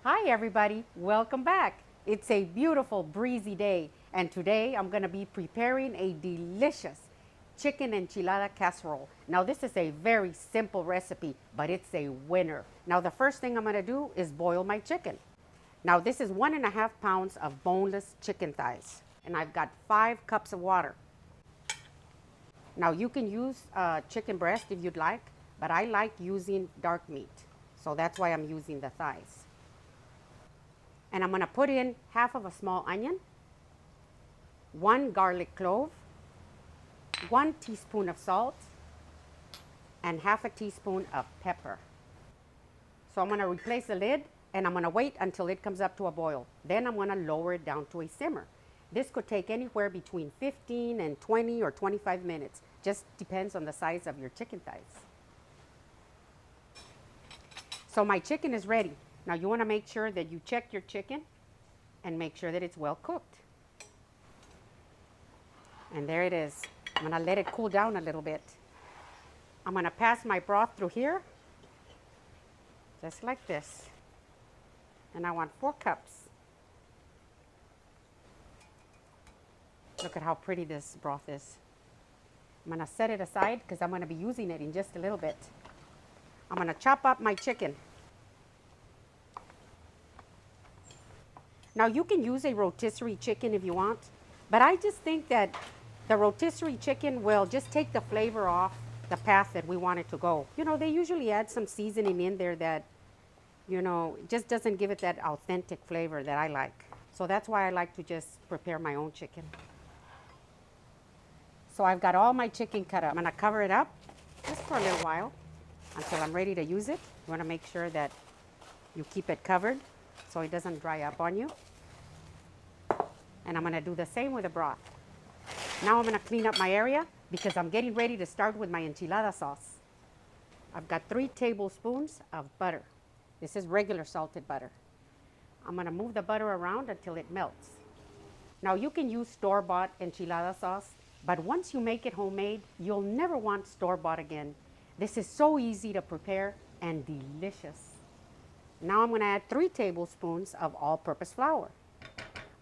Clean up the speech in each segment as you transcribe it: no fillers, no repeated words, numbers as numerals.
Hi everybody, welcome back. It's a beautiful breezy day and today I'm going to be preparing a delicious chicken enchilada casserole. Now this is a very simple recipe, but it's a winner. Now the first thing I'm going to do is boil my chicken. Now this is 1.5 pounds of boneless chicken thighs and I've got 5 cups of water. Now you can use chicken breast if you'd like, but I like using dark meat. So that's why I'm using the thighs. And I'm going to put in half of a small onion, 1 garlic clove, 1 teaspoon of salt, and half a teaspoon of pepper. So I'm going to replace the lid and I'm going to wait until it comes up to a boil. Then I'm going to lower it down to a simmer. This could take anywhere between 15 and 20 or 25 minutes. Just depends on the size of your chicken thighs. So my chicken is ready. Now you want to make sure that you check your chicken and make sure that it's well cooked. And there it is. I'm going to let it cool down a little bit. I'm going to pass my broth through here, just like this. And I want 4 cups. Look at how pretty this broth is. I'm going to set it aside because I'm going to be using it in just a little bit. I'm going to chop up my chicken. Now you can use a rotisserie chicken if you want, but I just think that the rotisserie chicken will just take the flavor off the path that we want it to go. You know, they usually add some seasoning in there that, just doesn't give it that authentic flavor that I like. So that's why I like to just prepare my own chicken. So I've got all my chicken cut up. I'm gonna cover it up just for a little while until I'm ready to use it. You wanna make sure that you keep it covered so it doesn't dry up on you. And I'm going to do the same with the broth. Now I'm going to clean up my area because I'm getting ready to start with my enchilada sauce. I've got 3 tablespoons of butter. This is regular salted butter. I'm going to move the butter around until it melts. Now you can use store-bought enchilada sauce, but once you make it homemade, you'll never want store-bought again. This is so easy to prepare and delicious. Now I'm going to add 3 tablespoons of all-purpose flour.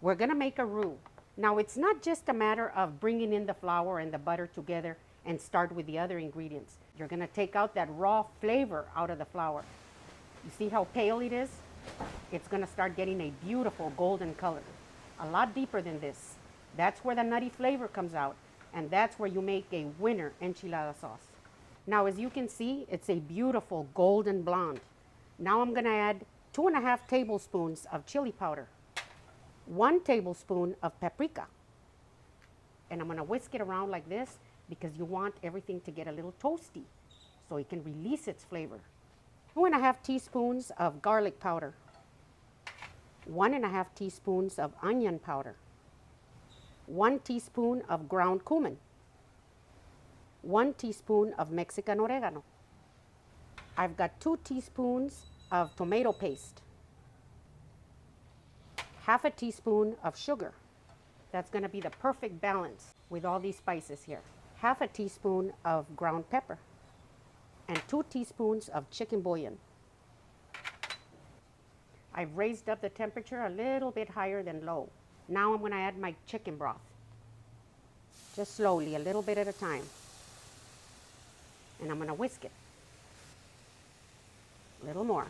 We're going to make a roux. Now it's not just a matter of bringing in the flour and the butter together and start with the other ingredients. You're going to take out that raw flavor out of the flour. You see how pale it is? It's going to start getting a beautiful golden color. A lot deeper than this. That's where the nutty flavor comes out, and that's where you make a winner enchilada sauce. Now as you can see, it's a beautiful golden blonde. Now I'm going to add 2.5 tablespoons of chili powder, 1 tablespoon of paprika, and I'm going to whisk it around like this because you want everything to get a little toasty so it can release its flavor. 2.5 teaspoons of garlic powder, 1.5 teaspoons of onion powder, 1 teaspoon of ground cumin, 1 teaspoon of Mexican oregano. I've got 2 teaspoons of tomato paste, half a teaspoon of sugar. That's going to be the perfect balance with all these spices here. Half a teaspoon of ground pepper and 2 teaspoons of chicken bouillon. I've raised up the temperature a little bit higher than low. Now I'm going to add my chicken broth. Just slowly, a little bit at a time. And I'm going to whisk it. A little more.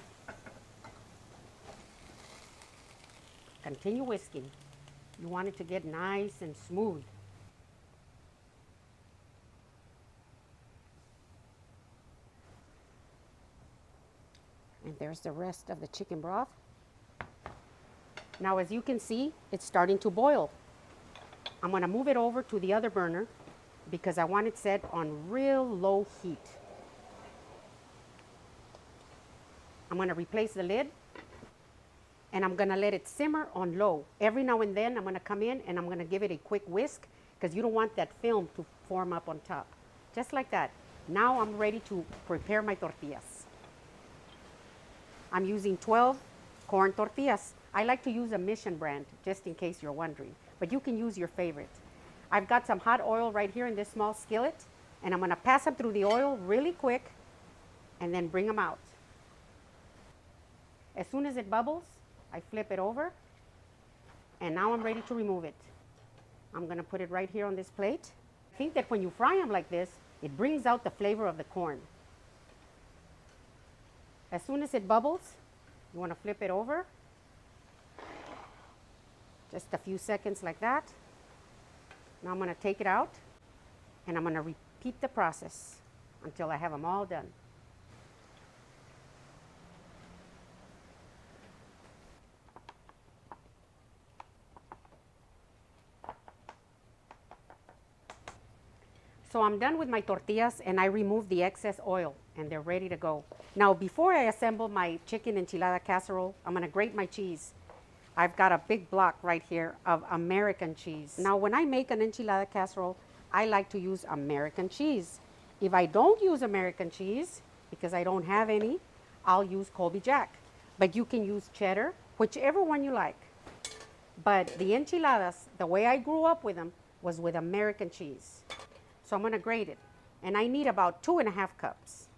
Continue whisking. You want it to get nice and smooth. And there's the rest of the chicken broth. Now as you can see, it's starting to boil. I'm going to move it over to the other burner because I want it set on real low heat. I'm going to replace the lid and I'm going to let it simmer on low. Every now and then I'm going to come in and I'm going to give it a quick whisk because you don't want that film to form up on top. Just like that. Now I'm ready to prepare my tortillas. I'm using 12 corn tortillas. I like to use a Mission brand just in case you're wondering, but you can use your favorite. I've got some hot oil right here in this small skillet and I'm going to pass them through the oil really quick and then bring them out. As soon as it bubbles, I flip it over, and now I'm ready to remove it. I'm gonna put it right here on this plate. I think that when you fry them like this, it brings out the flavor of the corn. As soon as it bubbles, you wanna flip it over. Just a few seconds like that. Now I'm gonna take it out, and I'm gonna repeat the process until I have them all done. So I'm done with my tortillas, and I removed the excess oil, and they're ready to go. Now, before I assemble my chicken enchilada casserole, I'm gonna grate my cheese. I've got a big block right here of American cheese. Now, when I make an enchilada casserole, I like to use American cheese. If I don't use American cheese, because I don't have any, I'll use Colby Jack. But you can use cheddar, whichever one you like. But the enchiladas, the way I grew up with them, was with American cheese. So I'm gonna grate it. And I need about 2.5 cups.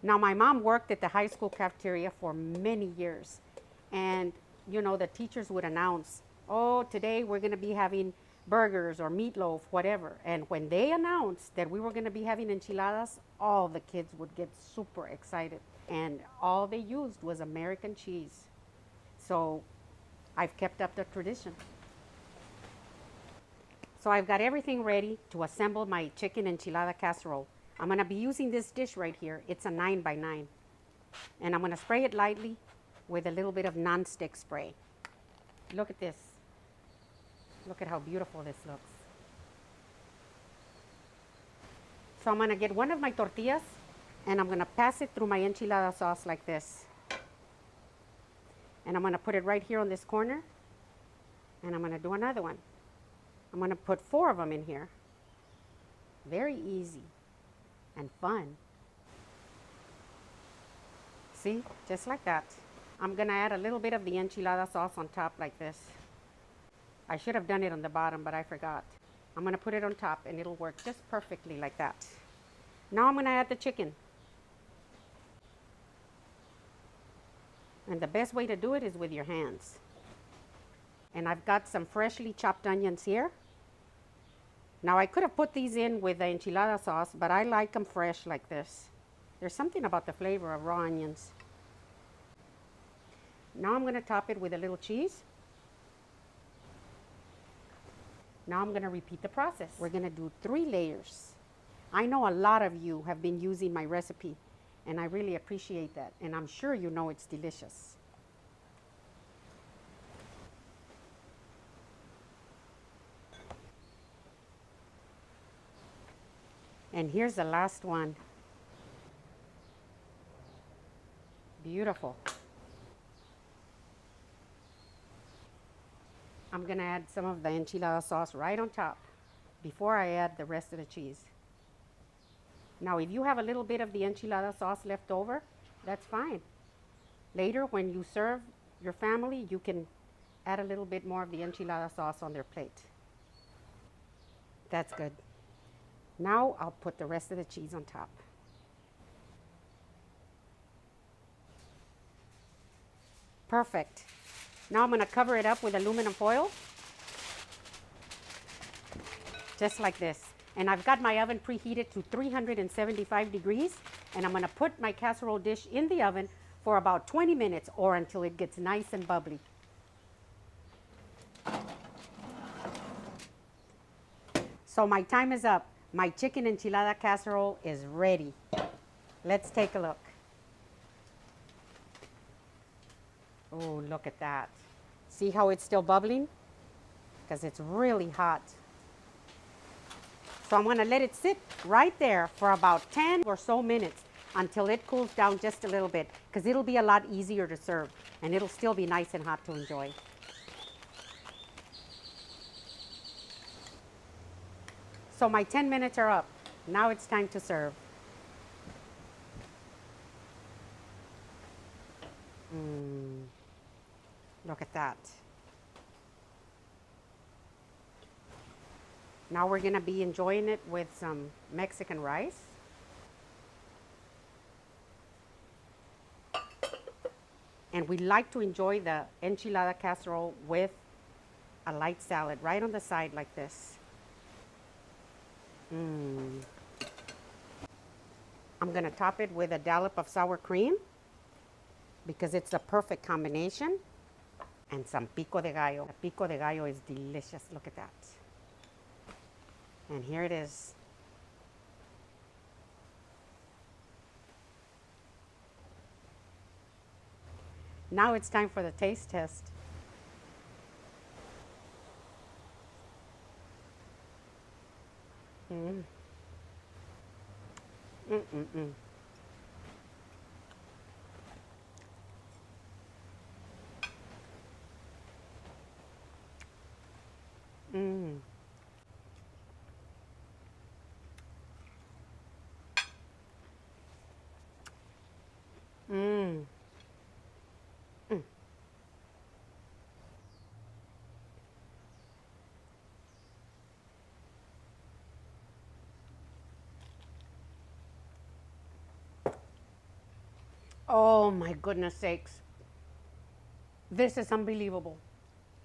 Now, my mom worked at the high school cafeteria for many years. And you know, the teachers would announce, oh, today we're gonna be having burgers or meatloaf, whatever. And when they announced that we were gonna be having enchiladas, all the kids would get super excited. And all they used was American cheese. So I've kept up the tradition. So I've got everything ready to assemble my chicken enchilada casserole. I'm gonna be using this dish right here. It's a 9x9. And I'm gonna spray it lightly with a little bit of non-stick spray. Look at this. Look at how beautiful this looks. So I'm gonna get one of my tortillas, and I'm gonna pass it through my enchilada sauce like this. And I'm gonna put it right here on this corner, and I'm gonna do another one. I'm gonna put 4 of them in here. Very easy and fun. See, just like that. I'm gonna add a little bit of the enchilada sauce on top like this. I should have done it on the bottom, but I forgot. I'm gonna put it on top, and it'll work just perfectly like that. Now I'm gonna add the chicken. And the best way to do it is with your hands. And I've got some freshly chopped onions here. Now, I could have put these in with the enchilada sauce, but I like them fresh like this. There's something about the flavor of raw onions. Now I'm gonna top it with a little cheese. Now I'm gonna repeat the process. We're gonna do 3 layers. I know a lot of you have been using my recipe, and I really appreciate that, and I'm sure you know it's delicious. And here's the last one. Beautiful. I'm gonna add some of the enchilada sauce right on top before I add the rest of the cheese. Now, if you have a little bit of the enchilada sauce left over, that's fine. Later, when you serve your family, you can add a little bit more of the enchilada sauce on their plate. That's good. Now I'll put the rest of the cheese on top. Perfect. Now I'm gonna cover it up with aluminum foil. Just like this. And I've got my oven preheated to 375 degrees, and I'm gonna put my casserole dish in the oven for about 20 minutes or until it gets nice and bubbly. So my time is up. My chicken enchilada casserole is ready. Let's take a look. Oh, look at that. See how it's still bubbling? Because it's really hot. So I'm gonna let it sit right there for about 10 or so minutes until it cools down just a little bit, because it'll be a lot easier to serve, and it'll still be nice and hot to enjoy. So my 10 minutes are up. Now it's time to serve. Look at that. Now we're gonna be enjoying it with some Mexican rice. And we like to enjoy the enchilada casserole with a light salad right on the side like this. I'm gonna top it with a dollop of sour cream because it's the perfect combination. And some pico de gallo. The pico de gallo is delicious. Look at that. And here it is. Now it's time for the taste test. Mm. Mm-mm-mm. Mm. Mm. Mm. Oh my goodness sakes. This is unbelievable.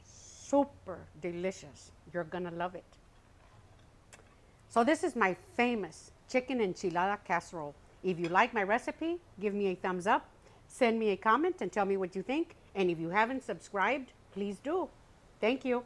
Super delicious. You're gonna love it. So this is my famous chicken enchilada casserole. If you like my recipe, give me a thumbs up, send me a comment and tell me what you think. And if you haven't subscribed, please do. Thank you.